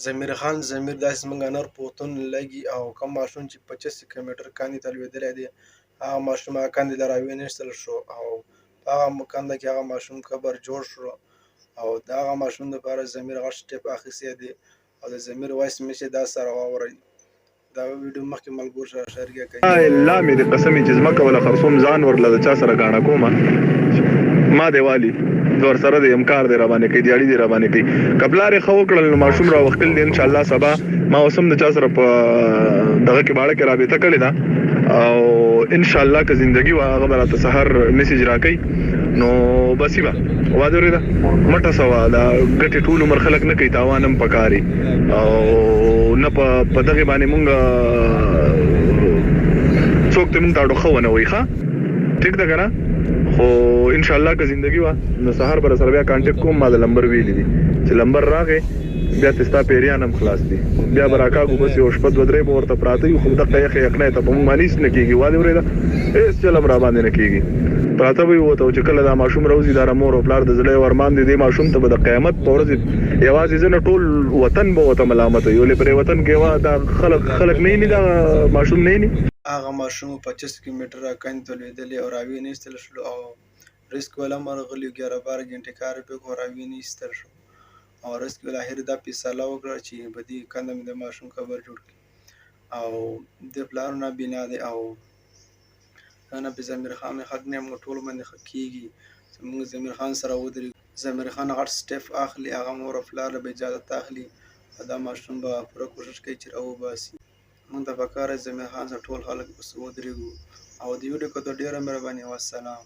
ضمیر خان ضمیر داسې زموږ نر پوهنتون لګي او کوم ماشوم چې 25 کیلومتر کاندي ته لوېدلی دی هغه ماشوم هغه کندې له راویونیستل شو او په هغه کنده کې هغه ماشوم قبر جوړ شو او د هغه ماشوم دپاره ضمیر غټ سټیپ اخیستی دی او د ضمیر وایس میسج دا سره واورئ. دا ویډیو مخکې ملګرو سره شریکه کړئ. الله مې د قسمې چې ځمکه ولا خرصوم ځان ورله د چا سره ګاڼه کومه ما دی والي ور سره د امکار دی را باندې کوي دیاړي دی را باندې کوي کبلارې خو کړل نو ماشوم را وختل دی ان شاء الله سبا ما وسم د چا سره په دغه کې باړه کې رابطه کړې ده او ان شاء الله که زندگی وا هغه راته سحر میسج راکړي نو بس یې واده ورته مټه سوا دا ګټه ټول عمر خلک نه کوي تاوانم پکاري او نه په دغه باندې مونږ څوک ته مونږ تاړو خو نه وای ښا ټیک ده کنه خو ان شاء الله که زندگی وا نو سحر بر سره بیا کانټیکټ کوم ما د نمبر ویلې دي چې نمبر راغې بیا تستا پیریانم خلاص دي بیا براکاګو بس یو شپه ودرې به ورته پراته یو خو دغه یې یقنه ته په مانیس نه کیږي واده ورته هیڅ چلم را باندې نه کیږي پراته وي وته چې کله دا ماشوم روزي دار مور او پلار د زړه ورمان دي ماشوم ته د قیامت پورز یوازې زنه ټول وطن به وته ملامت یو لپاره وطن کې وا دا خلک نه دا ماشوم نه هغه ماشوم 25 کیلومتر کاندي ته لوېدلی او راویونیستل شو او ریسک ولا مرغلی 11-12 غنټې کار په کو راویونیستل شو او ریسک ولا اخر دا فیصله وکړه چې بدی کنده مې د ماشوم قبر جوړ کړي او د پلانونه بنا دی او انا به ضمیر خان حق نه موږ ټول باندې حقيقي موږ ضمیر خان سره ودرې ضمیر خان غټ سټیپ اخلي هغه مور او پلار به اجازه اخلي دا ماشوم به پوره کوشش کوي چې راو باسي موږ ته پکاره ضمیر خان سره ټول خلک بس ودرېږو او د ویډیو کتو ډیره مهرباني والسلام.